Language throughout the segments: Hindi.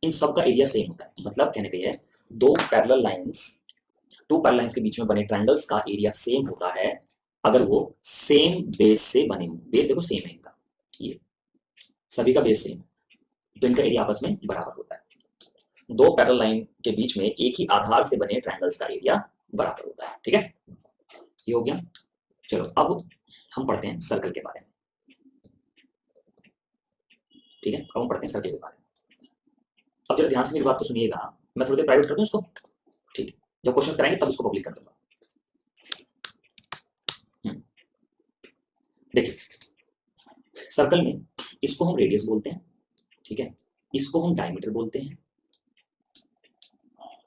इन सब का एरिया सेम होता है। मतलब कहने का ये है, टू पैरेलल लाइंस के बीच में बने ट्रायंगल्स का एरिया सेम होता है अगर वो सेम बेस से बने हो। बेस देखो सेम है इनका, ये सभी का बेस सेम है, तो इनका एरिया आपस में बराबर होता है। दो पैरेलल लाइन के बीच में एक ही आधार से बने ट्रायंगल्स का एरिया बराबर होता है। ठीक है, ये हो गया। चलो अब हम पढ़ते हैं सर्कल के बारे में। ठीक है, अब हम पढ़ते हैं सर्कल के बारे में। अब जरा ध्यान से मेरी बात को सुनिएगा, मैं थोड़ी देर प्राइवेट कर दूं इसको। ठीक है, जब क्वेश्चंस कराएंगे तब इसको पब्लिक कर दूंगा। देखिए, सर्कल में इसको हम रेडियस बोलते हैं। ठीक है, इसको हम डायमीटर बोलते हैं,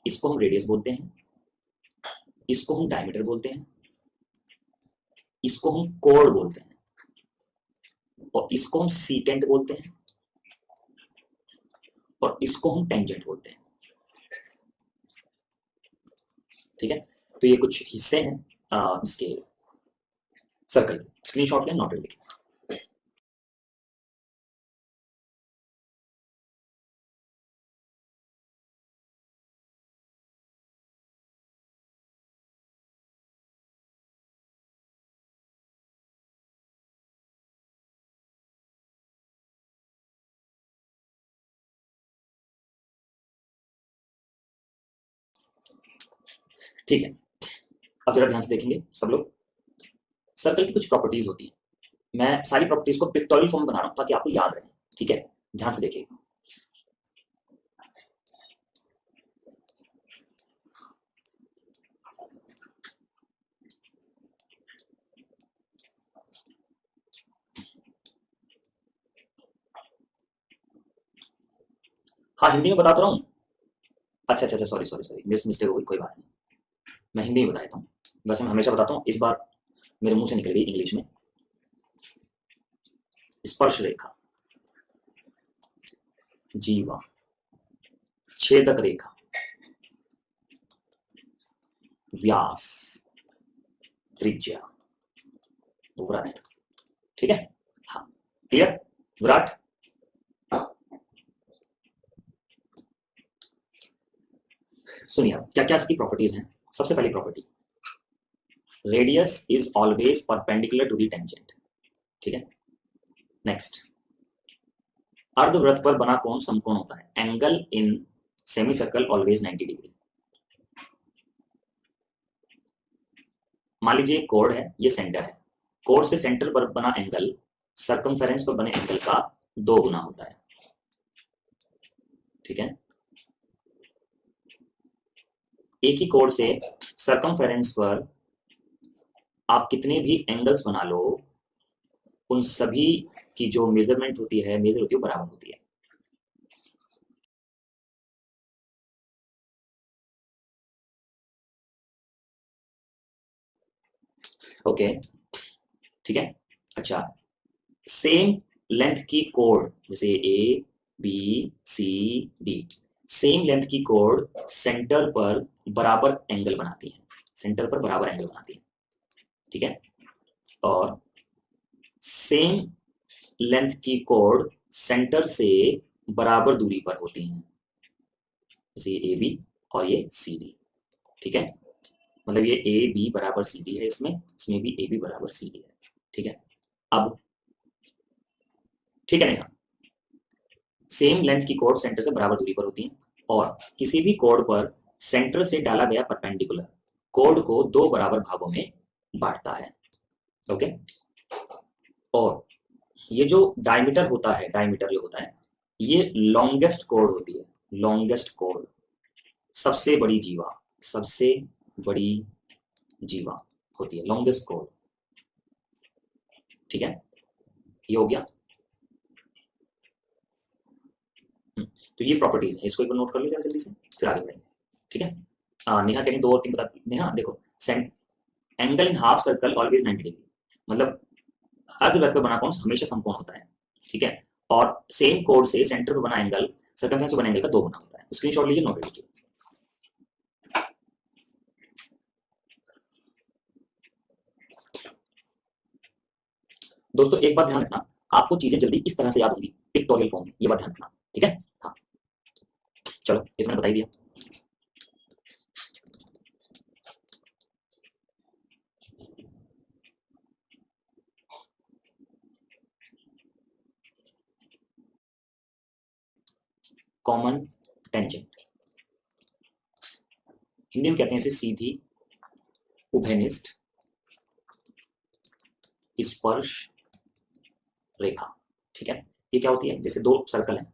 इसको हम रेडियस बोलते हैं, इसको हम डायमीटर बोलते हैं, इसको हम कोण बोलते हैं, और इसको हम सीकेंट बोलते हैं, और इसको हम टेंजेंट बोलते हैं। ठीक है, तो ये कुछ हिस्से हैं इसके सर्कल। स्क्रीनशॉट लें, नोट लिखें। ठीक है, अब जरा ध्यान से देखेंगे सब लोग। सर्कल की कुछ प्रॉपर्टीज होती है, मैं सारी प्रॉपर्टीज को पिक्टोरियल फॉर्म में बना रहा हूं ताकि आपको याद रहे। ठीक है, ध्यान से देखिए। हाँ, हिंदी में बता तो रहा हूँ। अच्छा अच्छा अच्छा, सॉरी सॉरी सॉरी, मेरे से मिस्टेक हो गई, कोई बात नहीं, मैं हिंदी में बता देता हूँ। वैसे मैं हमेशा बताता हूँ, इस बार मेरे मुंह से निकल गई इंग्लिश में। स्पर्श रेखा, जीवा, छेदक रेखा, व्यास, त्रिज्या, व्रत। ठीक है, हाँ, क्लियर। विराट, सुनिए क्या क्या इसकी प्रॉपर्टीज हैं। सबसे पहली property, radius is always perpendicular to the tangent. ठीक है, नेक्स्ट, अर्धवृत्त पर बना कोण समकोण होता है। Angle in semi circle always 90 degree. मान लीजिए कोण है, ये सेंटर है, कोण से सेंटर पर बना एंगल सर्कमफेरेंस पर बने एंगल का 2 गुना होता है। ठीक है, एक ही कोण से सर्कमफेरेंस पर आप कितने भी एंगल्स बना लो, उन सभी की जो मेजरमेंट होती है, मेजर होती है, वो बराबर होती है। ओके, ठीक है। अच्छा, सेम लेंथ की कोण, जैसे A B C D, same length की कोण सेंटर पर बराबर एंगल बनाती है, सेंटर पर बराबर एंगल बनाती है। ठीक है, और सेम लेंथ की कोण सेंटर से बराबर दूरी पर होती हैं, जैसे ये ए बी और ये सी डी। ठीक है, मतलब ये ए बी बराबर सी डी है, इसमें इसमें भी ए बी बराबर सी डी है। ठीक है, अब ठीक है, नेहा, सेम लेंथ की कोण सेंटर से बराबर दूरी पर होती है, और किसी भी कोण पर सेंटर से डाला गया परपेंडिकुलर कोण को 2 बराबर भागों में बांटता है। ओके, और ये जो डायमीटर होता है, डायमीटर जो होता है, ये लॉन्गेस्ट कोण होती है। लॉन्गेस्ट कोण, सबसे बड़ी जीवा, सबसे बड़ी जीवा होती है लॉन्गेस्ट कोण। ठीक है, ये हो गया। तो ये प्रॉपर्टीज है, इसको एक बार नोट कर लो जरा जल्दी से, फिर आगे बढ़ेंगे। ठीक है, नेहा कहीं 2 और 3 बता। नेहा देखो, angle in half circle always 90 degree, मतलब अर्धवृत्त पे बना कोण हमेशा समकोण होता है। ठीक है, और सेम कोण से सेंटर पे बना एंगल सर्कमफेरेंस पे बना एंगल का 2 गुना होता है। स्क्रीनशॉट लीजिए, नोट लीजिए। दोस्तों एक बात ध्यान रखना, आपको चीजें जल्दी इस तरह से याद होंगी पिक्टोरियल फॉर्म में, ये बात ध्यान रखना। ठीक है, हाँ, चलो ये तो मैंने बता ही दिया। कॉमन टेंजेंट हिंदी में कहते हैं इसे सीधी उभयनिष्ठ स्पर्श रेखा। ठीक है, ये क्या होती है, जैसे दो सर्कल हैं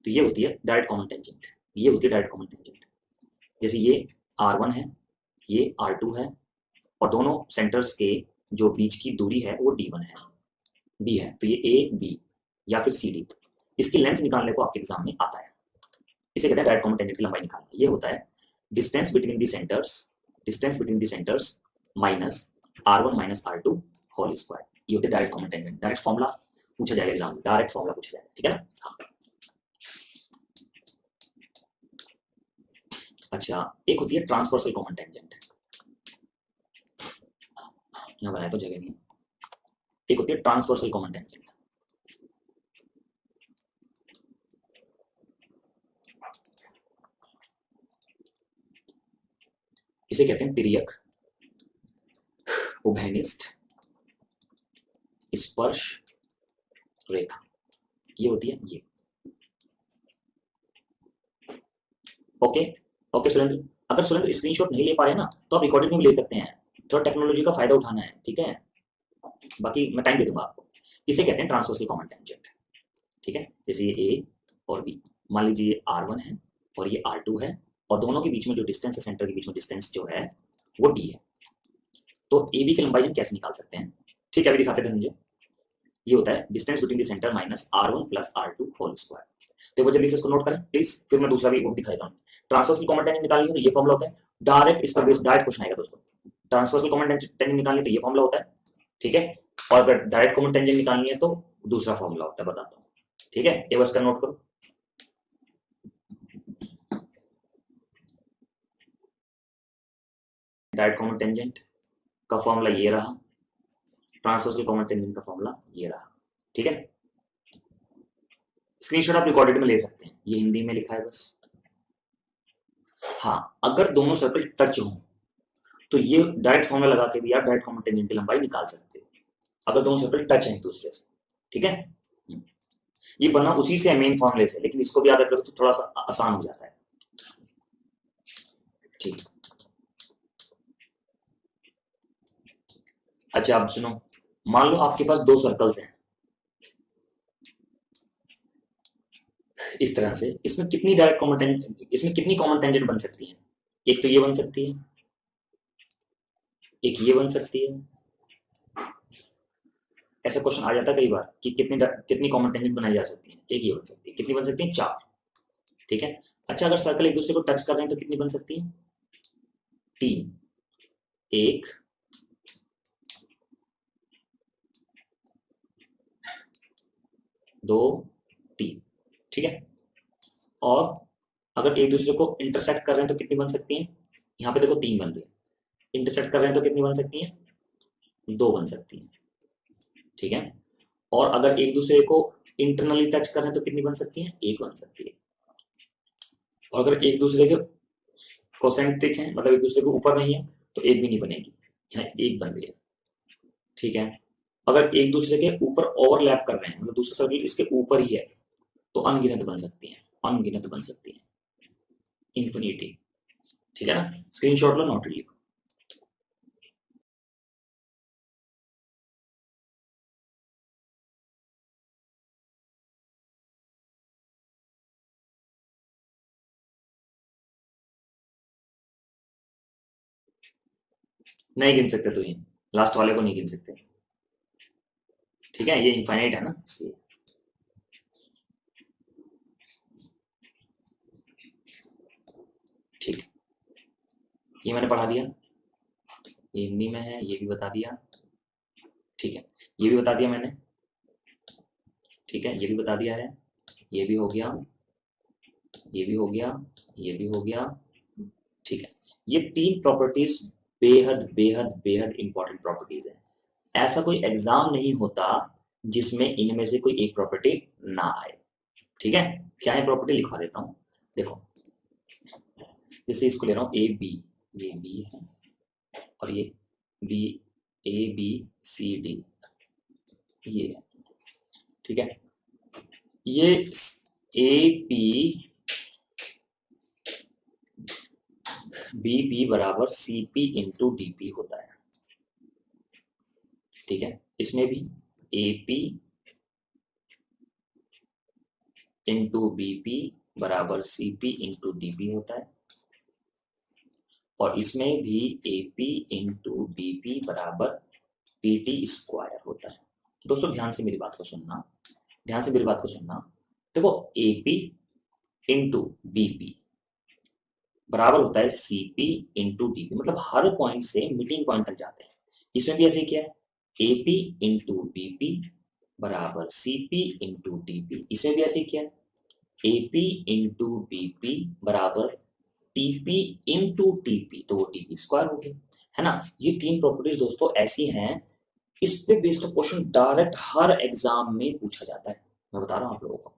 तो ये होती है डायरेक्ट कॉमन टेंजेंट, ये होती है डायरेक्ट कॉमन टेंजेंट। जैसे ये R1 है, ये R2 है, और दोनों सेंटर्स के जो बीच की दूरी है वो D1 है, B है, तो ये AB या फिर CD, इसकी लेंथ निकालने को आपके एग्जाम में आता है। इसे कहते हैं डायरेक्ट कॉमन टेंजेंट की लंबाई निकालना। ये होता है distance between the centres minus R1 minus R2 whole square. ये होते हैं direct common tangent. Direct formula पूछा जाएगा एग्जाम में, डायरेक्ट फॉर्मूला पूछा जाएगा, ठीक है ना। हाँ। अच्छा, एक होती है ट्रांसवर्सल कॉमन टेंजेंट, यहाँ बनाया तो जगह नहीं है। एक होती है ट्रांसवर्सल कॉमन टेंजेंट। इसे कहते हैं तिर्यक उभयनिष्ठ स्पर्श रेखा। ये होती है ये। ओके ओके सुरेंद्र, अगर सुरेंद्र स्क्रीनशॉट नहीं ले पा रहे ना तो आप रिकॉर्डिंग में भी ले सकते हैं, थोड़ा टेक्नोलॉजी का फायदा उठाना है, ठीक है। बाकी मैं टाइम दे दूंगा आपको। इसे कहते हैं ट्रांसवर्सल कॉमन टेंजेंट, ठीक है। जैसे ये ए और बी, मान लीजिए ये R1 है और ये R2 है, और दोनों के बीच में जो डिस्टेंस है, सेंटर के बीच में डिस्टेंस जो है वो D है। तो AB की लंबाई हम कैसे निकाल सकते हैं, ठीक है, अभी दिखाते थे मुझे। ये होता है distance between the centre minus R1 plus R2 whole square. तो वो जल्दी से इसको नोट करें प्लीज, फिर मैं दूसरा भी दिखाता हूँ। ट्रांसवर्सल कॉमन टेंजेंट निकालनी हो तो ये फॉर्मूला होता है, डायरेक्ट इस पर बेस डायरेक्ट क्वेश्चन आएगा दोस्तों। ट्रांसवर्सल कॉमन टेंजेंट निकालनी तो ये फॉर्मूला होता है, ठीक है। और अगर डायरेक्ट कॉमन टेंजेंट निकालनी है तो दूसरा फॉर्मूला होता है, बताता हूँ, ठीक है। ये बस का नोट करो। डायरेक्ट कॉमन टेंजेंट का फॉर्मूला ये रहा, ट्रांसवर्सल कॉमन टेंजेंट का फॉर्मूला ये रहा, ठीक है। स्क्रीनशॉट आप रिकॉर्डेड में ले सकते हैं, ये हिंदी में लिखा है बस। हाँ, अगर दोनों सर्कल टच हो तो ये डायरेक्ट फॉर्मूला लगा के भी आप डायरेक्ट कॉमन टेंजेंट की लंबाई निकाल सकते हो, अगर दोनों सर्कल टच हैं एक दूसरे से, ठीक है। ये बना उसी से मेन फॉर्मूले से, लेकिन इसको भी याद रखो तो थोड़ा सा आसान हो जाता है, ठीक। अच्छा आप सुनो, मान लो आपके पास दो सर्कल्स हैं इस तरह से, इसमें कितनी डायरेक्ट कॉमन टेंजेंट, इसमें कितनी कॉमन टेंजेंट बन सकती है, एक तो ये बन सकती है, एक ये बन सकती है। ऐसा क्वेश्चन आ जाता है कई बार कि कितनी कॉमन टेंजेंट बनाई जा सकती है, एक ये बन सकती है, कितनी बन सकती है, 4, ठीक है। अच्छा, अगर सर्कल एक दूसरे को टच कर रहे हैं तो कितनी बन सकती है, 3, 1, 2, 3, ठीक है। और अगर एक दूसरे को इंटरसेक्ट कर रहे हैं तो कितनी बन सकती हैं, यहाँ पे देखो 3 बन रही है, इंटरसेक्ट कर रहे हैं तो कितनी बन सकती हैं, 2 बन सकती हैं, ठीक है। और अगर एक दूसरे को इंटरनली टच कर रहे हैं तो कितनी बन सकती है, 1 बन सकती है। और अगर एक दूसरे के कोसेंट्रिक है, मतलब एक दूसरे के ऊपर नहीं है, तो 1 भी नहीं बनेगी, यहाँ 1 बन रही है, ठीक है। अगर एक दूसरे के ऊपर ओवरलैप कर रहे हैं, मतलब दूसरा सर्कल इसके ऊपर ही है, तो अनगिनत बन सकती है, अनगिनत बन सकती है, इंफिनिटी, ठीक है ना। स्क्रीनशॉट लो, नोट लिखो। नहीं गिन सकते तो ये लास्ट वाले को नहीं गिन सकते, ठीक है, ये इनफाइनाइट है ना इसलिए। ठीक, ये मैंने पढ़ा दिया, ये हिंदी में है, ये भी बता दिया, ठीक है, ये भी बता दिया मैंने, ठीक है, ये भी बता दिया है, ये भी हो गया, ये भी हो गया, ये भी हो गया, ठीक है। ये 3 प्रॉपर्टीज बेहद बेहद बेहद इंपॉर्टेंट प्रॉपर्टीज है, ऐसा कोई एग्जाम नहीं होता जिसमें इनमें से कोई एक प्रॉपर्टी ना आए, ठीक है। क्या है प्रॉपर्टी, लिखवा देता हूं, देखो। जैसे इसको ले रहा हूँ ए बी, ये बी है और ये B, A B C D ये है, ठीक है। ये ए पी बी पी बराबर C P into D P होता है, ठीक है। इसमें भी A P into B P बराबर C P into D P होता है और इसमें भी A P into D P बराबर पी टी स्क्वायर होता है। दोस्तों ध्यान से मेरी बात को सुनना, ध्यान से मेरी बात को सुनना। देखो A P into B P बराबर होता है C P into D P, मतलब हर पॉइंट से मीटिंग पॉइंट तक जाते हैं। इसमें भी ऐसे ही किया है, A P into B P बराबर C P into D P, इसमें भी ऐसे ही किया है, A P into B P बराबर T P into T P, तो वो टी पी स्क्वायर हो गया, है ना। ये तीन प्रॉपर्टीज दोस्तों ऐसी हैं, इस पे बेस्ड क्वेश्चन डायरेक्ट हर एग्जाम में पूछा जाता है, मैं बता रहा हूँ आप लोगों को,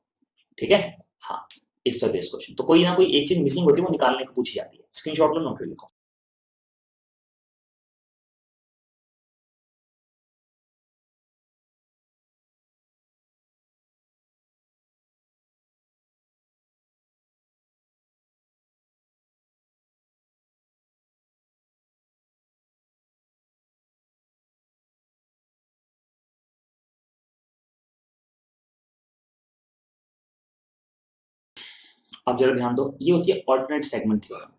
ठीक है। हाँ, इस पर बेस्ड क्वेश्चन तो कोई ना कोई एक चीज मिसिंग होती है, वो निकालने को पूछी जाती है। स्क्रीनशॉट लो, नोट लिखो। अब जरा ध्यान दो, ये होती है ऑल्टरनेट सेगमेंट थ्योरम,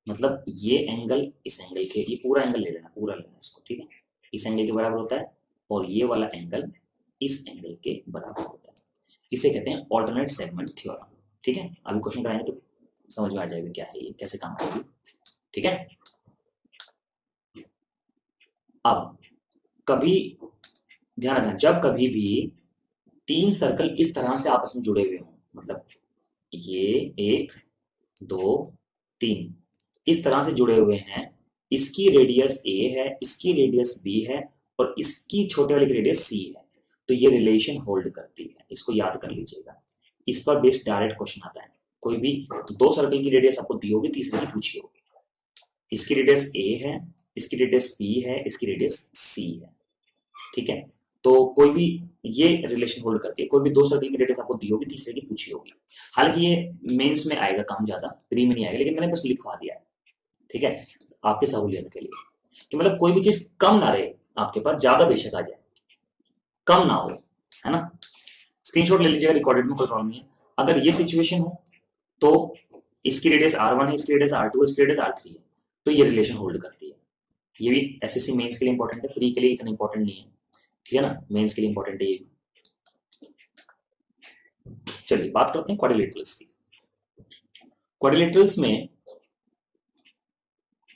मतलब ये एंगल इस एंगल के, ये पूरा एंगल ले लेना, पूरा लेना इसको, ठीक है। इस एंगल के बराबर होता है और ये वाला एंगल इस एंगल के बराबर होता है, इसे कहते हैं ऑल्टरनेट सेगमेंट थ्योरम, ठीक है। अभी क्वेश्चन कराएंगे तो समझ में आ जाएगा क्या है ये, कैसे काम करेगी, ठीक है। अब कभी ध्यान रखना, जब कभी भी तीन सर्कल इस तरह से आपस में जुड़े हुए हों, मतलब ये एक दो तीन इस तरह से जुड़े हुए हैं, इसकी रेडियस ए है, इसकी रेडियस बी है और इसकी छोटे वाले की रेडियस सी है, तो ये रिलेशन होल्ड करती है, इसको याद कर लीजिएगा। इस पर बेस्ड डायरेक्ट क्वेश्चन आता है, कोई भी दो सर्कल की रेडियस आपको दी होगी, तीसरे की पूछी होगी, इसकी रेडियस ए है, इसकी रेडियस बी है, इसकी रेडियस सी है, ठीक है। तो कोई भी ये रिलेशन होल्ड करती है, कोई भी दो सर्कल की रेडियस आपको दी होगी, तीसरे की पूछी होगी। हालांकि ये मेंस में आएगा काम ज्यादा, प्री में नहीं आएगा, लेकिन मैंने बस लिखवा दिया है, ठीक है, आपके सहूलियत के लिए, कि मतलब कोई भी चीज कम ना रहे आपके पास, ज्यादा बेशक आ जाए, कम ना हो, है ना। स्क्रीनशॉट ले लीजिएगा, रिकॉर्डेड में कोई प्रॉब्लम नहीं है। अगर ये सिचुएशन हो तो इसकी रेडियस R1 है, इसकी रेडियस R2 है, इसकी रेडियस R3 है, तो ये रिलेशन होल्ड करती है। ये भी एसएससी मेंस के लिए इंपॉर्टेंट है, प्री के लिए इतना इंपॉर्टेंट नहीं है, ठीक है ना, मेंस के लिए इंपॉर्टेंट है ये। चलिए बात करते हैं क्वाड्रिलेटरल्स की। क्वाड्रिलेटरल्स में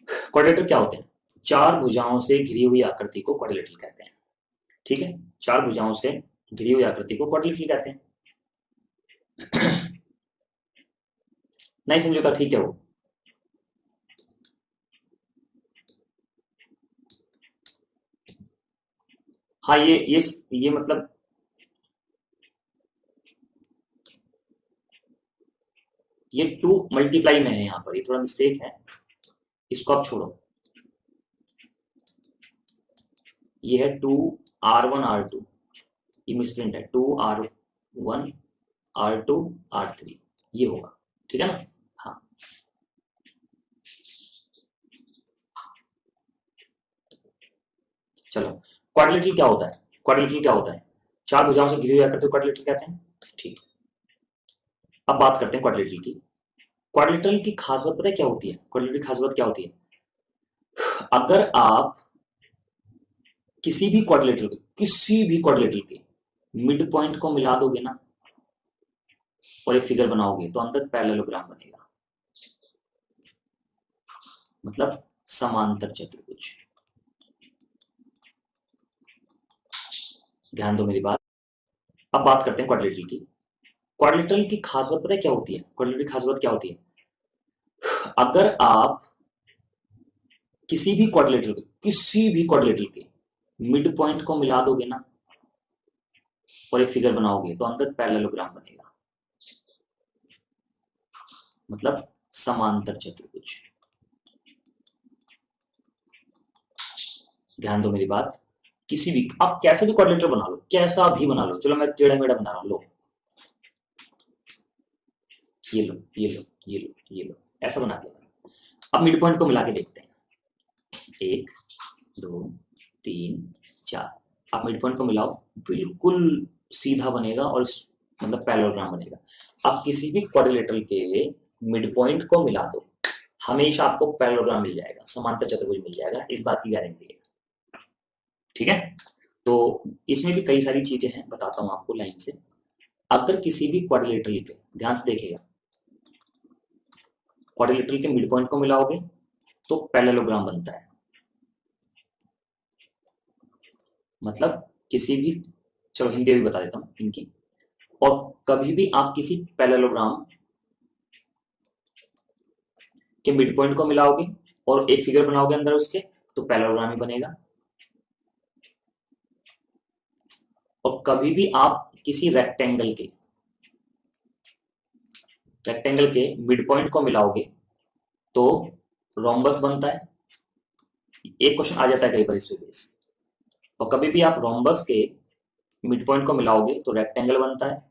क्वाड्रिलेटर क्या होते हैं, चार भुजाओं से घिरी हुई आकृति को क्वाड्रिलेटरल कहते हैं, ठीक है। चार भुजाओं से घिरी हुई आकृति को क्वाड्रिलेटरल कहते हैं। नहीं समझौता, ठीक है वो, हाँ ये मतलब ये 2 मल्टीप्लाई में है, यहाँ पर ये थोड़ा मिस्टेक है, इसको आप छोड़ो। ये है 2R1 R2, ये मिसप्रिंट है, 2R1 R2 R3, ये होगा, ठीक है ना। हाँ, चलो क्वाड्रिलेटरल क्या होता है, क्वाड्रिलेटरल क्या होता है, चार भुजाओं से घिरी हुई आकृति को क्वाड्रिलेटरल कहते हैं, ठीक। अब बात करते हैं क्वाड्रिलेटरल की। क्वाड्रिलेटरल की खास बात पता है क्या होती है, क्वाड्रिलेटरल की खास बात क्या होती है, अगर आप किसी भी क्वाड्रिलेटरल के मिड पॉइंट को मिला दोगे ना और एक फिगर बनाओगे तो अंदर पैरेललोग्राम बनेगा, मतलब समांतर चतुर्भुज। ध्यान दो मेरी बात। अब बात करते हैं क्वाड्रिलेटरल की। क्वाड्रिलेटरल की खास बात पता है क्या होती है, क्वाड्रिलेटरल की खास बात क्या होती है, अगर आप किसी भी क्वाड्रिलेटरल के मिड पॉइंट को मिला दोगे ना और एक फिगर बनाओगे तो अंदर पैरेललोग्राम बनेगा, मतलब समांतर चतुर्भुज। ध्यान दो मेरी बात, किसी भी आप कैसे भी क्वाड्रिलेटरल बना लो, कैसा भी बना लो, चलो मैं टेढ़ा मेढ़ा बना रहा हूं, लो ये लो ये लो ये लो ये लो, ऐसा बना दिया। अब मिड पॉइंट को मिला के देखते हैं, 1 2 3 4, आप मिड पॉइंट को मिलाओ, बिल्कुल सीधा बनेगा और मतलब पैरेललोग्राम बनेगा। आप किसी भी क्वाड्रिलेटरल के मिड पॉइंट को मिला दो, हमेशा आपको पैरेललोग्राम मिल जाएगा, समांतर चतुर्भुज मिल जाएगा, इस बात की गारंटी है। ठीक है, तो इसमें भी कई सारी चीजें हैं, बताता हूं आपको लाइन से। अगर किसी भी क्वाड्रिलेटरल के, ध्यान से देखिएगा, क्वाड्रिलेटरल के मिड पॉइंट को मिलाओगे तो पैरेललोग्राम बनता है। मतलब किसी भी, चलो हिंदी भी बता देता हूं इनकी, और कभी भी आप किसी पैरेललोग्राम के मिड पॉइंट को मिलाओगे और एक फिगर बनाओगे अंदर उसके, तो पैरेललोग्राम ही बनेगा। और कभी भी आप किसी रेक्टेंगल के मिड पॉइंट को मिलाओगे तो रोम्बस बनता है। एक क्वेश्चन आ जाता है कई बार इस पे बेस। और कभी भी आप रोम्बस के मिड पॉइंट को मिलाओगे तो रेक्टेंगल बनता है।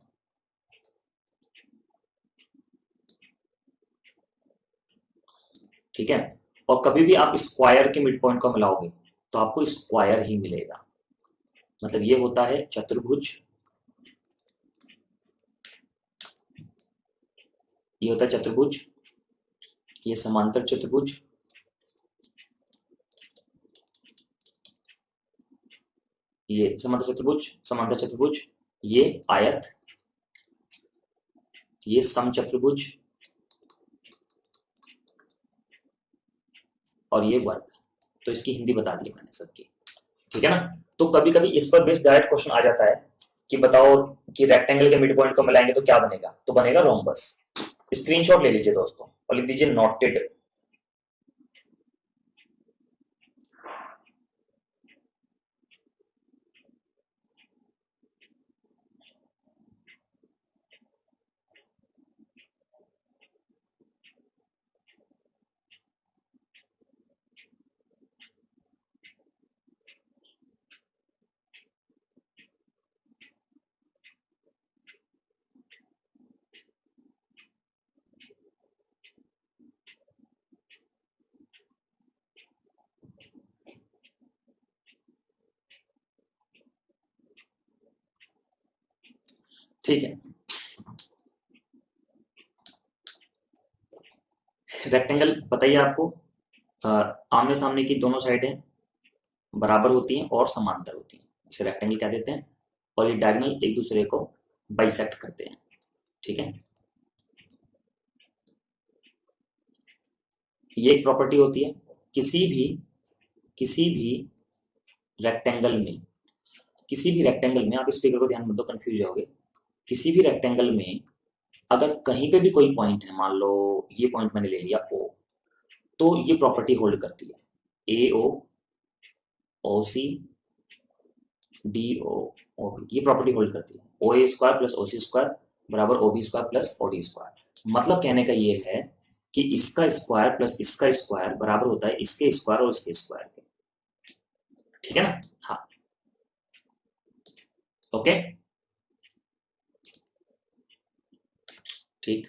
ठीक है, और कभी भी आप स्क्वायर के मिड पॉइंट को मिलाओगे तो आपको स्क्वायर ही मिलेगा। मतलब ये होता है चतुर्भुज, ये होता है चतुर्भुज, ये समांतर चतुर्भुज, ये समांतर चतुर्भुज, ये आयत, ये समचतुर्भुज, और ये वर्ग। तो इसकी हिंदी बता दी मैंने सबकी। ठीक है ना, तो कभी कभी इस पर बेस्ड डायरेक्ट क्वेश्चन आ जाता है कि बताओ कि रेक्टेंगल के मिड पॉइंट को मिलाएंगे तो क्या बनेगा, तो बनेगा रोम्बस। स्क्रीनशॉट ले लीजिए दोस्तों और लिख दीजिए नोटेड। ठीक है, रेक्टेंगल बताइए आपको, आमने सामने की दोनों साइडें बराबर होती हैं और समांतर होती हैं, इसे रेक्टेंगल कह देते हैं। और ये डायगोनल एक दूसरे को बाइसेक्ट करते हैं। ठीक है, ये एक प्रॉपर्टी होती है किसी भी रेक्टेंगल में, आप इस फिगर को ध्यान मत दो, कंफ्यूज जाओगे। किसी भी रेक्टेंगल में अगर कहीं पे भी कोई पॉइंट है, मान लो ये पॉइंट मैंने ले लिया O, तो ये प्रॉपर्टी होल्ड करती है। AO OC DO OB, ये प्रॉपर्टी होल्ड करती है। OA square plus OC square बराबर OB square plus OD square. मतलब कहने का ये है कि इसका स्क्वायर प्लस इसका स्क्वायर बराबर होता है इसके स्क्वायर और इसके स्क्वायर के। ठीक है ना, हाँ ओके ठीक,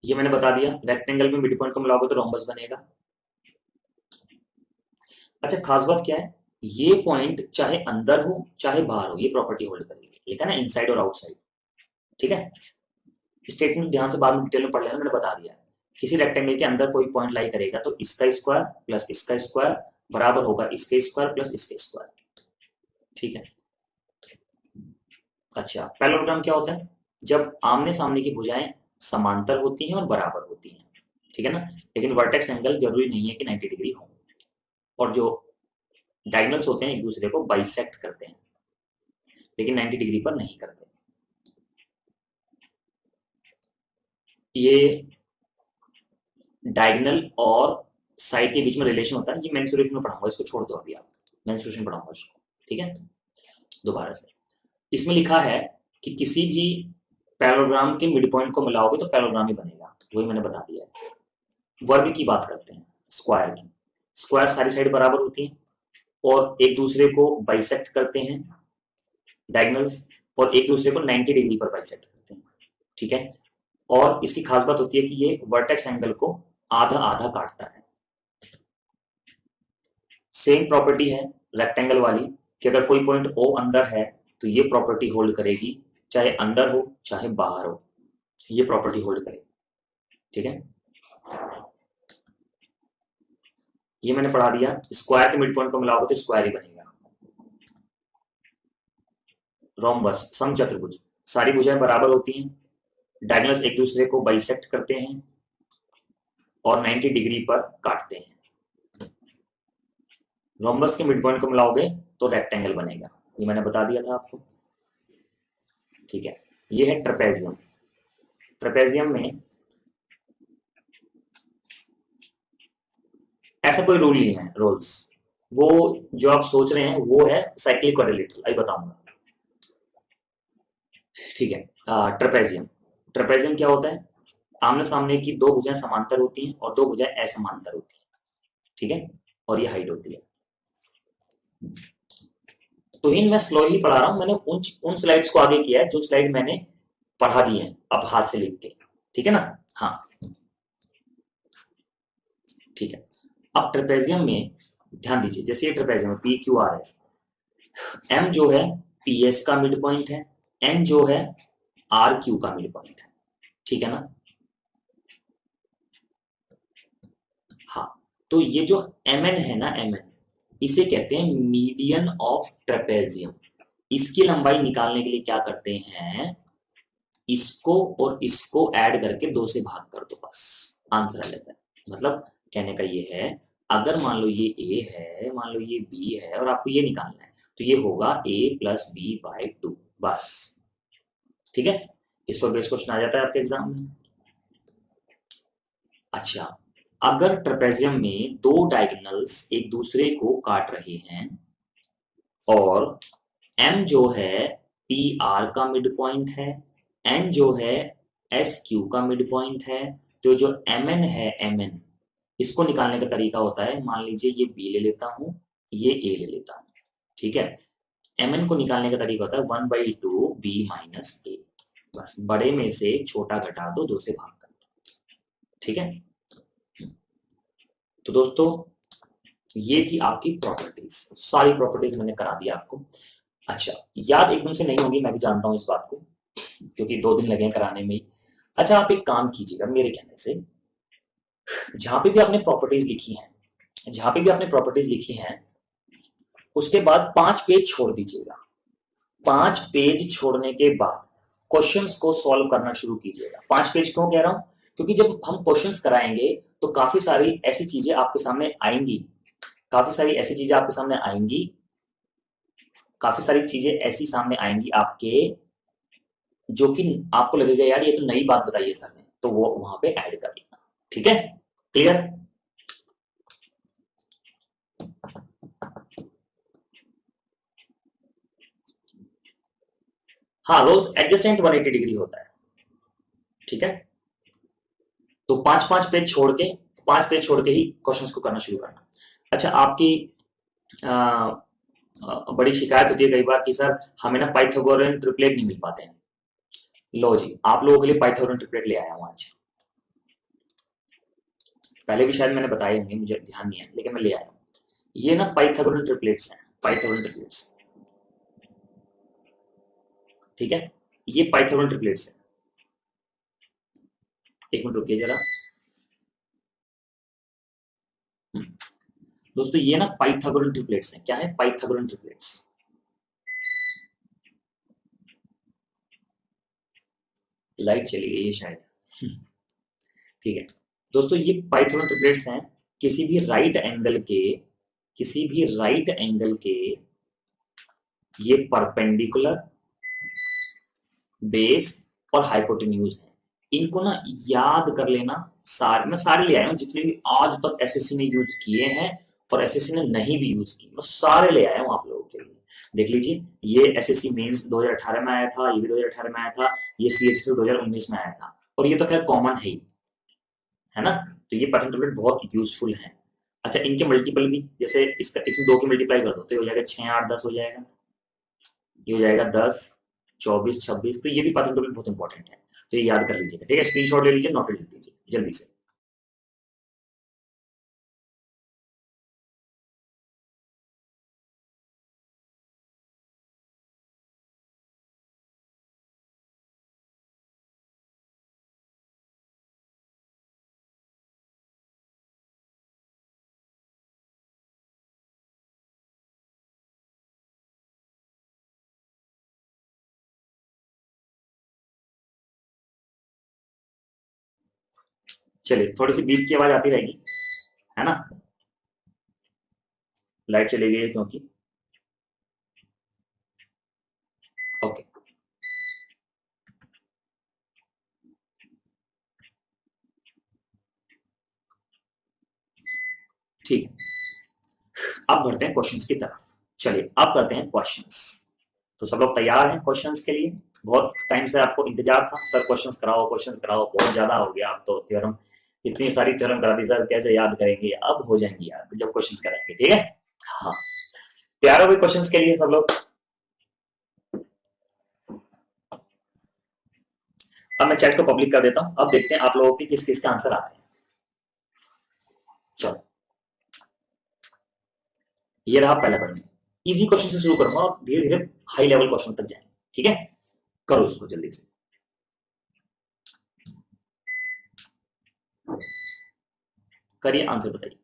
ये मैंने बता दिया, रेक्टेंगल में मिड पॉइंट को मिलाओगे तो रोम्बस बनेगा। अच्छा खास बात क्या है, ये पॉइंट चाहे अंदर हो चाहे बाहर हो, ये प्रॉपर्टी होल्ड करेगी, लिखा ना इनसाइड और आउटसाइड। ठीक है, स्टेटमेंट ध्यान से बाद में डिटेल में पढ़ लेना, मैंने बता दिया। किसी रेक्टेंगल के अंदर कोई पॉइंट लाई करेगा तो इसका स्क्वायर प्लस इसका स्क्वायर बराबर होगा इसके स्क्वायर प्लस इसके स्क्वायर। ठीक है, अच्छा पैरेललोग्राम क्या होता है, जब आमने सामने की भुजाएं समांतर होती हैं और बराबर होती हैं। ठीक है ना, लेकिन वर्टेक्स एंगल जरूरी नहीं है कि 90 डिग्री हो, और जो डायगोनल्स होते हैं एक दूसरे को बाइसेक्ट करते हैं, लेकिन 90 डिग्री पर नहीं करते। ये डायगोनल और साइड के बीच में रिलेशन होता है, ये मेंसुरेशन में पढ़ाऊंगा, इसको छोड़ दो अभी, आप मेंसुरेशन पढ़ाऊंगा इसको। ठीक है, दोबारा से इसमें लिखा है कि किसी भी पैरेललोग्राम के मिड पॉइंट को मिलाओगे तो पैरेललोग्राम ही बनेगा, वही मैंने बता दिया है। वर्ग की बात करते हैं, स्क्वायर की। स्क्वायर सारी साइड बराबर होती है और एक दूसरे को बाइसेक्ट करते हैं डायगोनल्स, और एक दूसरे को 90 डिग्री पर बाइसेक्ट करते हैं, ठीक है। और इसकी खास बात होती है कि ये वर्टेक्स एंगल को आधा आधा काटता है। सेम प्रॉपर्टी है रेक्टेंगल वाली कि अगर कोई पॉइंट ओ अंदर है तो ये प्रॉपर्टी होल्ड करेगी, चाहे अंदर हो चाहे बाहर हो, ये प्रॉपर्टी होल्ड करेगी, ठीक है। ये मैंने पढ़ा दिया। स्क्वायर के मिड पॉइंट को मिलाओगे तो स्क्वायर ही बनेगा। रोम्बस समचतुर्भुज, सारी भुजाएं बराबर होती हैं, डायगोनल्स एक दूसरे को बाइसेक्ट करते हैं और 90 डिग्री पर काटते हैं। रोम्बस के मिड पॉइंट को मिलाओगे तो रेक्टेंगल बनेगा, ये मैंने बता दिया था आपको, ठीक है। ये है ट्रेपेजियम। ट्रेपेजियम में ऐसा कोई रूल नहीं है, रूल्स वो जो आप सोच रहे हैं वो है साइक्लिक क्वाड्रिलेटरल, अभी बताऊंगा, ठीक है। ट्रेपेजियम, ट्रेपेजियम क्या होता है? आमने सामने की दो भुजाएं समांतर होती हैं और दो भुजाएं असमांतर होती हैं, ठीक है, और ये हाइट होती है। तो इन मैं स्लो ही पढ़ा रहा हूं, मैंने उन स्लाइड्स को आगे किया है जो स्लाइड मैंने पढ़ा दी है अब हाथ से लिख के, ठीक है ना। हाँ ठीक है। अब ट्रेपेजियम में ध्यान दीजिए, जैसे ये ट्रेपेजियम है P Q R S, M जो है पी एस का मिड पॉइंट है, एन जो है आर क्यू का मिड पॉइंट है, ठीक है ना। हाँ, तो ये जो एम एन है ना, एम एन, इसे कहते हैं मीडियन ऑफ ट्रेपेजियम। इसकी लंबाई निकालने के लिए क्या करते हैं, इसको और इसको ऐड करके 2 से भाग कर दो, बस आंसर आ जाता है। मतलब कहने का ये है, अगर मान लो ये ए है, मान लो ये बी है और आपको ये निकालना है, तो ये होगा a प्लस बी बाई 2, बस, ठीक है। इस पर बेस क्वेश्चन आ जाता है आपके एग्जाम में। अच्छा, अगर ट्रेपेजियम में दो डायगोनल्स एक दूसरे को काट रहे हैं और m जो है पी आर का मिड पॉइंट है, n जो है एस क्यू का मिड पॉइंट है, तो जो एम एन है, एम एन, इसको निकालने का तरीका होता है, मान लीजिए ये b ले लेता हूं, ये a ले लेता हूं, ठीक है। एम एन को निकालने का तरीका होता है 1/2 b माइनस a, बस बड़े में से छोटा घटा दो, 2 से भाग कर दो, ठीक है। तो दोस्तों ये थी आपकी प्रॉपर्टीज, सारी प्रॉपर्टीज मैंने करा दी आपको। अच्छा, याद एकदम से नहीं होगी, मैं भी जानता हूं इस बात को, क्योंकि 2 दिन लगे कराने में ही। अच्छा, आप एक काम कीजिएगा मेरे कहने से, जहां पे भी आपने प्रॉपर्टीज लिखी हैं, जहां पे भी आपने प्रॉपर्टीज लिखी हैं, उसके बाद 5 पेज छोड़ दीजिएगा। 5 पेज छोड़ने के बाद क्वेश्चंस को सॉल्व करना शुरू कीजिएगा। 5 पेज क्यों कह रहा हूं, क्योंकि जब हम क्वेश्चंस कराएंगे तो काफी सारी ऐसी चीजें आपके सामने आएंगी, काफी सारी ऐसी चीजें आपके सामने आएंगी, काफी सारी चीजें ऐसी सामने आएंगी आपके, जो कि आपको लगेगा यार ये तो नई बात बताई है सर ने, तो वो वहां पे ऐड कर लेना, ठीक है। क्लियर? हाँ, रोज एडजेसेंट 180 डिग्री होता है, ठीक है। तो 5 पेज छोड़ के ही क्वेश्चंस को करना शुरू करना। अच्छा, आपकी आ, बड़ी शिकायत होती है कई बार कि सर हमें ना पाइथागोरन ट्रिपलेट नहीं मिल पाते हैं। लो जी, आप लोगों के लिए पाइथागोरन ट्रिपलेट ले आया हूं आज। पहले भी शायद मैंने बताए होंगे, मुझे ध्यान नहीं है, लेकिन मैं ले आया हूं। ये ना पाइथागोरन ट्रिपलेट्स हैं, पाइथागोरन ट्रिपलेट्स, ठीक है। ये पाइथागोरन ट्रिपलेट्स है। एक मिनट रुकिए जरा। दोस्तों ये ना पाइथागोरन ट्रिपलेट्स हैं। क्या है पाइथागोरन ट्रिपलेट्स? लाइट चली गई है शायद। ठीक है दोस्तों, ये पाइथागोरन ट्रिपलेट्स हैं। किसी भी राइट एंगल के, किसी भी राइट एंगल के ये परपेंडिकुलर, बेस और हाइपोटेन्यूज है। इनको ना याद कर लेना। मैं सारे ले आया हूं जितने भी आज तक एसएससी ने यूज किए हैं और एसएससी ने नहीं भी यूज किए, मैं सारे ले आया हूं आप लोगों के लिए। देख लीजिए, ये एसएससी मेंस 2018 में आया था, ये भी 2018 में आया था, ये सीएचएसएल 2019 में आया था, और ये तो खैर कॉमन है ही, है ना। तो ये परसेंट टेबलेट बहुत यूजफुल है। अच्छा, इनके मल्टीपल भी, जैसे इसका इसमें 2 की मल्टीप्लाई कर दो तो ये हो जाएगा 6 8 10 हो जाएगा, ये हो जाएगा 10 24 26। तो ये भी परसेंट टेबलेट बहुत इंपॉर्टेंट है, तो ये याद कर लीजिएगा, ठीक है। स्क्रीनशॉट ले लीजिए, नोट लिख लीजिए जल्दी से। चलिए, थोड़ी सी बीप की आवाज आती रहेगी, है ना। लाइट चली गई है क्योंकि, ओके, ठीक। अब बढ़ते हैं क्वेश्चंस की तरफ। चलिए, अब करते हैं क्वेश्चंस। तो सब लोग तैयार हैं क्वेश्चंस के लिए? बहुत टाइम से आपको इंतजार था, सर क्वेश्चंस कराओ क्वेश्चंस कराओ, बहुत ज्यादा हो गया। अब तो थ्योरम, इतनी सारी थ्योरम करा दी सर, कैसे याद करेंगे? अब हो जाएंगी यार जब क्वेश्चंस कराएंगे, ठीक है। हाँ, तैयार हो गए क्वेश्चंस के लिए सब लोग? अब मैं चैट को पब्लिक कर देता हूं, अब देखते हैं आप लोगों के किस किस का आंसर आते हैं। चलो, ये रहा पहला क्वेश्चन। इजी क्वेश्चन से शुरू करूंगा और धीरे धीरे हाई लेवल क्वेश्चन तक जाएंगे, ठीक है। करो इसको जल्दी से, करिए, आंसर बताइए।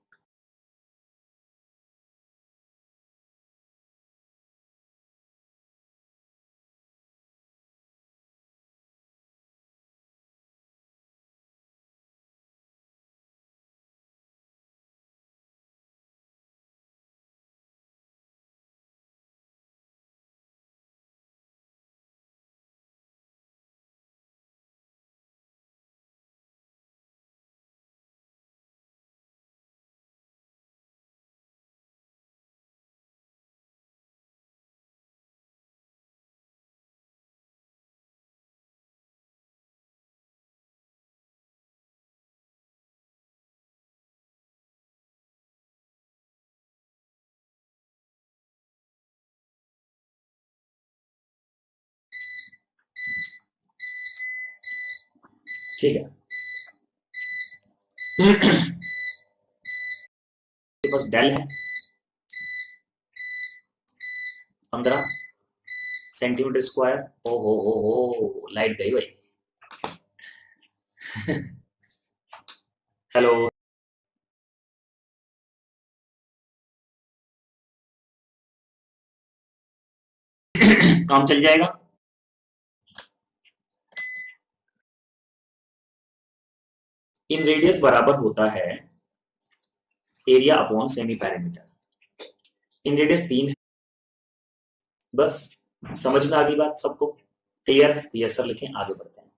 ठीक है। के पास डेल है 15 सेंटीमीटर स्क्वायर। ओ हो, लाइट गई भाई। हेलो। काम चल जाएगा। इन रेडियस बराबर होता है एरिया अपॉन सेमी पैरामीटर। इन रेडियस 3 है। बस, समझ में आ गई बात सबको? क्लियर है? यस सर लिखें, आगे बढ़ते हैं।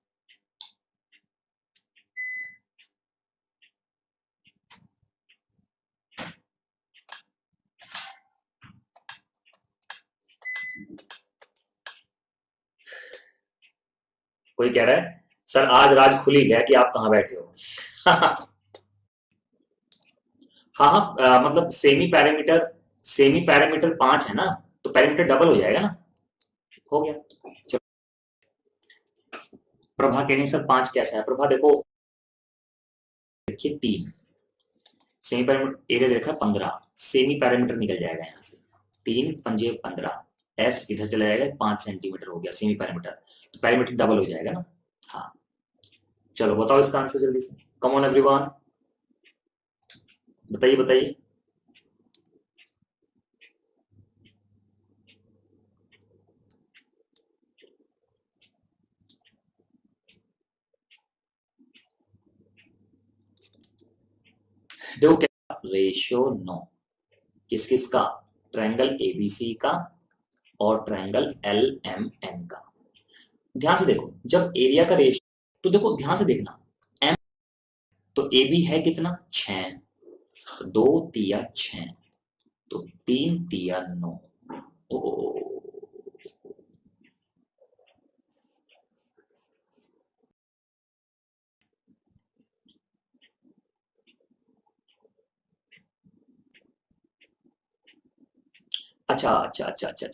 कोई कह रहा है सर आज राज खुल ही गया कि आप कहां बैठे हो। हाँ हाँ, मतलब सेमी पैरामीटर 5 है ना, तो पैरामीटर डबल हो जाएगा ना। हो गया। चलो, प्रभा कह रही सर 5 कैसा है? प्रभा देखो, देखिए 3, सेमी पैरामीटर एरिया देखा 15, सेमी पैरामीटर निकल जाएगा यहाँ से, 3 पंजे 15, एस इधर चला जाएगा, 5 सेंटीमीटर हो गया सेमी पैरामीटर, तो पैरामीटर डबल हो जाएगा ना। हाँ, चलो बताओ इसका आंसर जल्दी से, कम ऑन एवरीवन, बताइए बताइए। देखो क्या, रेशियो 9, किस किस का? ट्रायंगल एबीसी का और ट्रायंगल एल एम एन का। ध्यान से देखो, जब एरिया का रेशियो, तो देखो ध्यान से देखना, एम, तो ए बी है कितना? 6, तो 2 तिया 6, तो 3 तिया 9, ओ, अच्छा,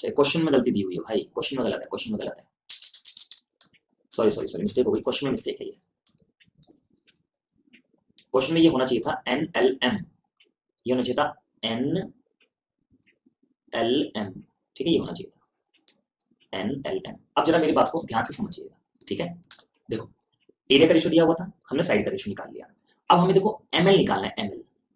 क्वेश्चन में गलती दी हुई है भाई, क्वेश्चन में गलत है, क्वेश्चन में गलत है। सॉरी मिस्टेक हो गई, क्वेश्चन में मिस्टेक है ये। क्वेश्चन में ये होना चाहिए था NLM, ये होना चाहिए था NLM, ठीक है, ये होना चाहिए था NLM। अब जरा मेरी बात को ध्यान से समझिएगा, ठीक है। देखो, एरिया का रेशियो दिया हुआ था, हमने साइड का रेशियो निकाल लिया। अब हमें देखो ML निकालना है,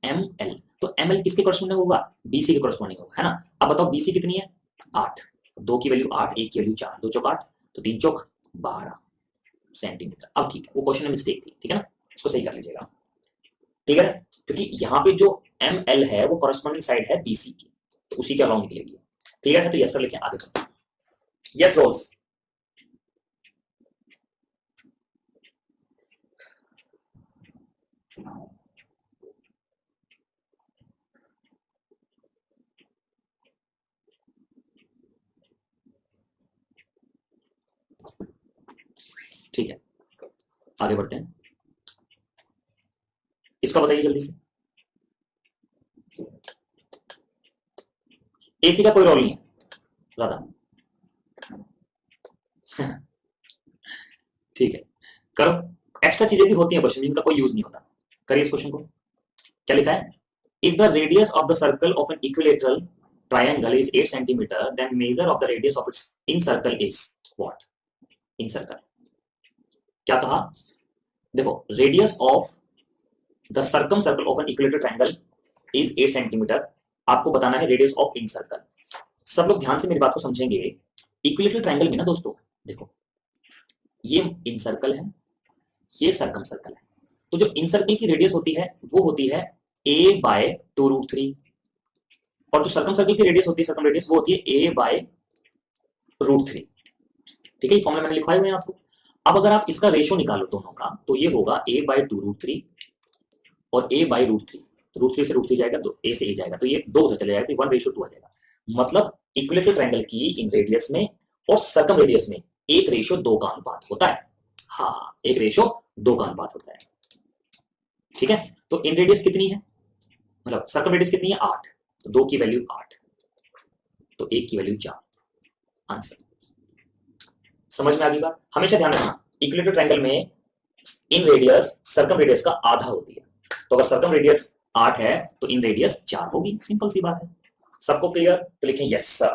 ML तो ML किसके करस्पॉन्डिंग होगा? BC के करस्पॉन्डिंग होगा, है ना। अब बताओ BC कितनी है? 8, 2 की वैल्यू 8, 1 की वैल्यू 4, 2 चौक 8, तो 3 चौक 12 सेंटीमीटर। अब ठीक है, वो क्वेश्चन में मिस्टेक थी, ठीक है ना, इसको सही कर लीजिएगा, ठीक है। क्योंकि यहाँ पे जो ML है वो करस्पॉन्डिंग साइड है BC की, तो उसी के अलाउंग निकलेगी। क्लियर है? तो यस सर लिखें, आगे बढ़ो। Yes rolls. ठीक है, आगे बढ़ते हैं, इसका बताइए जल्दी से। AC का कोई रोल नहीं है राधा। ठीक है, करो। एक्स्ट्रा चीजें भी होती हैं क्वेश्चन जिनका कोई यूज नहीं होता। करिए इस क्वेश्चन को। क्या लिखा है? If the radius of the circle of an equilateral triangle is 8 centimetre, then measure of the radius of its incircle is what? Incircle क्या कहा? देखो, radius of the circumcircle of an equilateral triangle is 8 centimetre. आपको बताना है रेडियस ऑफ इन सर्कल। सब लोग ध्यान से मेरी बात को समझेंगे। इक्विलेटरल ट्रायंगल में ना दोस्तों, देखो, ये इन सर्कल है, ये सर्कम सर्कल है। तो जो इन सर्कल की रेडियस होती है वो होती है a/2√3, और जो सर्कम सर्कल की रेडियस होती है, सर्कम रेडियस, वो होती है a/√3। ठीक है, ये फॉर्मूला मैंने लिखवाए हुए हैं आपको। अब अगर आप इसका रेशियो निकालो दोनों का, तो ये होगा a/2√3 और a/√3। √3 से √3 जाएगा, तो a से a जाएगा, तो ये 2 उधर चले जाएगा, तो 1:2 आ जाएगा। मतलब इक्विलेटरल ट्रायंगल की इन रेडियस में और सर्कम रेडियस में 1:2 का अनुपात होता है। हाँ, 1:2 का अनुपात होता है। ठीक है, तो इन रेडियस कितनी है, मतलब सर्कम रेडियस कितनी है? 8, तो 2 की वैल्यू 8, तो 1 की वैल्यू 4। आंसर समझ में आ गई बात? हमेशा ध्यान रखना, इक्विलेटरल ट्रायंगल में इन रेडियस सर्कम रेडियस का आधा होती है। तो अगर सर्कम रेडियस 8 है तो इन रेडियस 4 होगी, सिंपल सी बात है। सबको क्लियर? तो लिखें यस सर।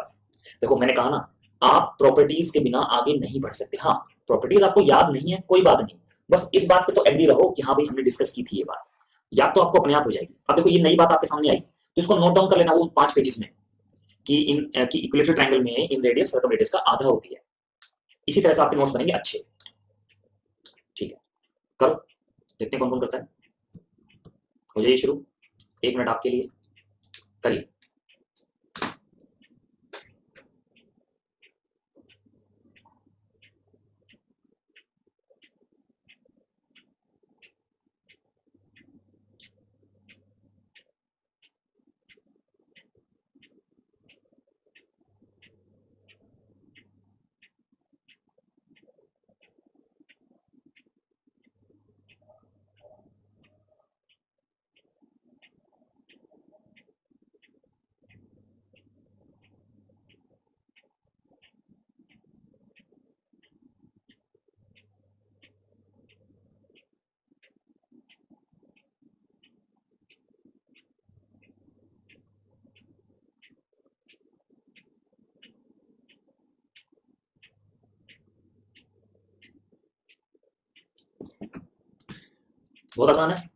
देखो, मैंने कहा ना, आप प्रॉपर्टीज के बिना आगे नहीं बढ़ सकते। हाँ, प्रॉपर्टीज आपको याद नहीं है, कोई बात नहीं, बस इस बात पे तो एग्री रहो कि हाँ भाई हमने डिस्कस की थी ये बात, याद तो आपको अपने आप हो जाएगी। अब देखो, ये नई बात आपके सामने आई, तो इसको नोट डाउन कर लेना वो 5 पेजेस में, कि कि इक्विलेटरल ट्रायंगल में इन रेडियस सर्कम रेडियस का आधा होती है। इसी तरह से आपके नोट्स बनेंगे अच्छे। ठीक है, करो, देखते हैं कौन कौन करता है। हो जाइए शुरू, 1 मिनट आपके लिए, करिए। बहुत आसान है।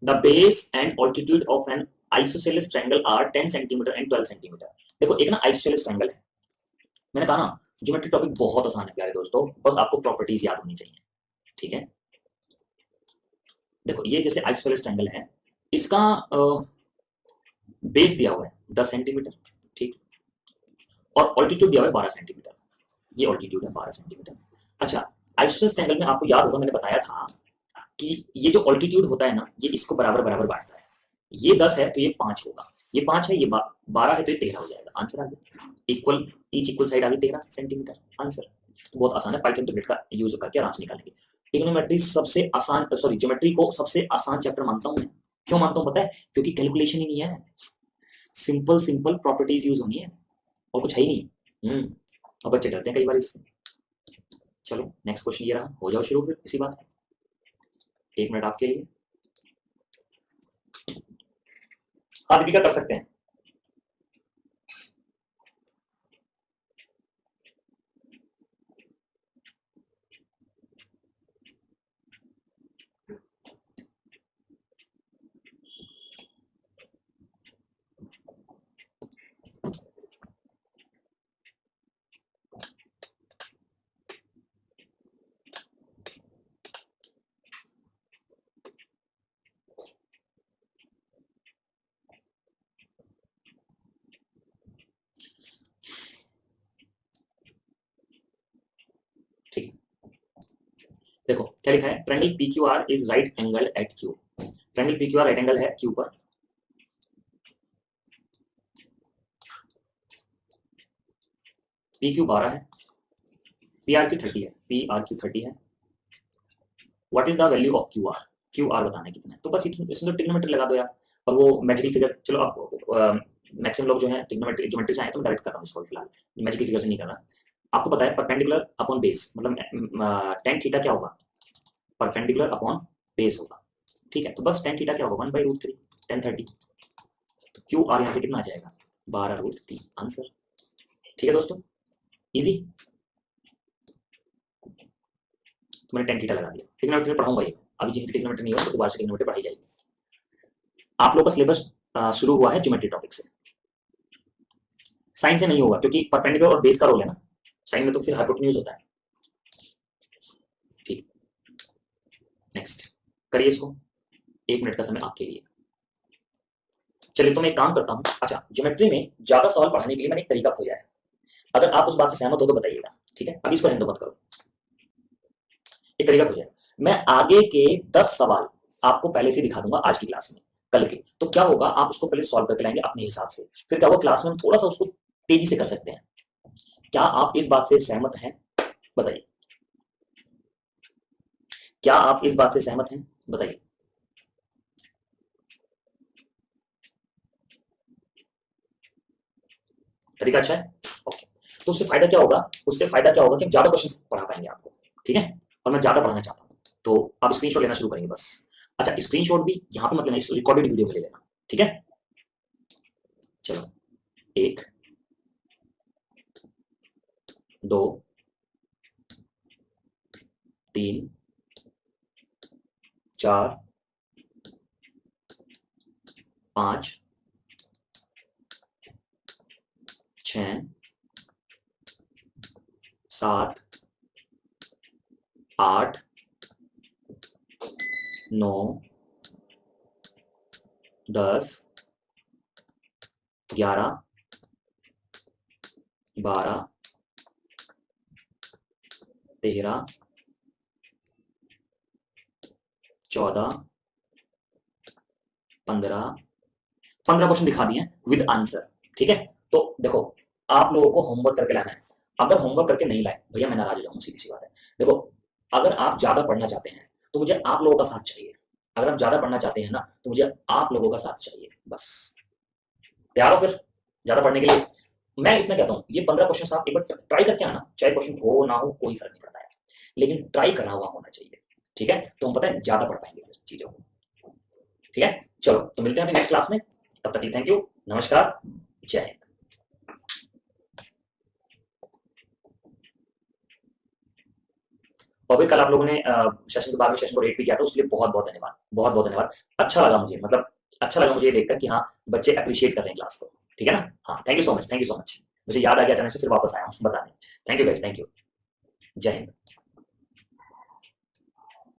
The base and altitude of an isosceles triangle are 10 centimetre and 12 centimetre. देखो, एक ना आइसोसेलेस ट्रायंगल है, मैंने कहा ना ज्योमेट्री टॉपिक बहुत आसान है प्यारे दोस्तों, बस आपको प्रॉपर्टीज याद होनी चाहिए। ठीक है, देखो, ये जैसे आइसोसेलेस ट्रायंगल है, इसका बेस दिया हुआ है 10 सेंटीमीटर, ठीक, और ऑल्टीट्यूड दिया हुआ है 12 सेंटीमीटर। ये ऑल्टीट्यूड है 12 सेंटीमीटर। अच्छा, आइसोसेलेस ट्रायंगल में आपको याद होगा मैंने बताया था कि ये जो ऑल्टीट्यूड होता है ना, ये इसको बराबर बराबर बांटता है। ये 10 है तो ये 5 होगा, ये 5 है, ये 12 है, तो ये 13 हो जाएगा। आंसर आ गया। इक्वल, ईच इक्वल साइड आ गई 13 सेंटीमीटर। आंसर। तो बहुत आसान है, पाइथन टेबलेट का यूज करके आराम से निकालेंगे। ट्रिग्नोमेट्री सबसे आसान, सॉरी ज्योमेट्री को सबसे आसान चैप्टर मानता हूं मैं। क्यों मानता हूं पता है? क्योंकि कैलकुलेशन ही नहीं है, सिंपल सिंपल प्रॉपर्टीज यूज होनी है और कुछ है ही नहीं। अब बच्चे डरते हैं कई बार इससे। चलो नेक्स्ट क्वेश्चन ये रहा, हो जाओ शुरू फिर इसी बात। 1 मिनट आपके लिए। हाँ दीपिका कर सकते हैं। ठीक है, देखो क्या लिखा है, triangle P Q R is right angle at Q. Triangle P Q R right angle है क्यू पर। पी क्यू 12 है, पी आर क्यू 30 है, पी आर क्यू 30 है। What is the value of Q R? Q R बताना है कितना है, तो बस इसमें तो ट्रिग्नोमेट्री लगा दो यार। और वो मैजिकल फिगर, चलो आप मैक्सिमम लोग जो है ट्रिग्नोमेट्री ज्योमेट्री से आए, तो मैं डायरेक्ट कर रहा हूँ इसको फिलहाल, मैजिकल फिगर से नहीं कर रहा। आपको पता है परपेंडिकुलर अपॉन बेस, मतलब टेन थीटा क्या होगा? परपेंडिकुलर अपॉन बेस होगा। ठीक है, तो बस टेन थीटा क्या होगा? 1/√3, 1030। तो क्यू आर यहाँ से कितना आ जाएगा? 12√3। आंसर। ठीक है दोस्तों, इजी। तो मैंने टेन थीटा लगा दिया। ट्रिग्नोमेट्री पढ़ाऊंगा ये, अभी जिनकी ट्रिग्नोमेट्री नहीं हो तो दोबारा से ट्रिग्नोमेट्री पढ़ाई जाएगी। आप लोग का सिलेबस शुरू हुआ है ज्योमेट्री टॉपिक से, साइन से नहीं होगा, क्योंकि परपेंडिकुलर और बेस का रोल है ना, साइन में तो फिर हाइपोटेन्यूज होता है। ठीक, नेक्स्ट करिए इसको। 1 मिनट का समय आपके लिए। चलिए तो मैं एक काम करता हूँ। अच्छा, ज्योमेट्री में ज्यादा सवाल पढ़ाने के लिए मैंने एक तरीका खोजा है, अगर आप उस बात से सहमत हो तो बताइएगा। ठीक है, अभी इसको रहने दो, मत करो। एक तरीका खोजा है, मैं आगे के 10 सवाल आपको पहले से दिखा दूंगा आज की क्लास में, कल के। तो क्या होगा, आप उसको पहले सॉल्व करके लाएंगे अपने हिसाब से, फिर क्या होगा, क्लास में हम थोड़ा सा उसको तेजी से कर सकते हैं। क्या आप इस बात से सहमत हैं? बताइए, क्या आप इस बात से सहमत हैं? बताइए। तरीका अच्छा है, ओके। तो उससे फायदा क्या होगा? उससे फायदा क्या होगा कि हम ज्यादा क्वेश्चन पढ़ा पाएंगे आपको। ठीक है, और मैं ज्यादा पढ़ाना चाहता हूँ, तो आप स्क्रीनशॉट लेना शुरू करेंगे बस। अच्छा, स्क्रीनशॉट भी यहाँ पे मत लेना, इस रिकॉर्डेड वीडियो में ले लेना। ठीक है, चलो 1, 2, 3, 4, 5, 6, 7, 8, 9, 10, 11, 12, 13, 14, 15 क्वेश्चन दिखा दिए विद आंसर। ठीक है, तो देखो आप लोगों को होमवर्क करके लाना है। अगर होमवर्क करके नहीं लाए भैया मैं नाराज हो जाऊंगा, सीधी सी बात है। देखो, अगर आप ज्यादा पढ़ना चाहते हैं तो मुझे आप लोगों का साथ चाहिए। अगर आप ज्यादा पढ़ना चाहते हैं ना, तो मुझे आप लोगों का साथ चाहिए बस। तैयार हो फिर ज्यादा पढ़ने के लिए? मैं इतना कहता हूँ, ये 15 क्वेश्चन आप एक बार ट्राई करके आना, चाहे क्वेश्चन हो ना हो कोई फर्क नहीं पड़ता है, लेकिन ट्राई करना हुआ होना चाहिए। ठीक है, तो हम पता है ज्यादा पढ़ पाएंगे फिर चीजों को। ठीक है, चलो तो मिलते हैं अपनी नेक्स्ट क्लास में, तब तक थैंक यू, नमस्कार, जय हिंद। और भी कल आप लोगों ने सेशन के बाद में सेशन को रेट भी किया था, उसके लिए बहुत बहुत धन्यवाद, बहुत बहुत धन्यवाद। अच्छा लगा मुझे, मतलब अच्छा लगा मुझे ये देखकर कि हाँ बच्चे अप्रिशिएट कर रहे हैं क्लास को। ठीक है ना, हाँ thank you so much, thank you so much. मुझे याद आ गया अचानक से, फिर वापस आया हूँ बताने। Thank you guys, thank you, जय हिंद।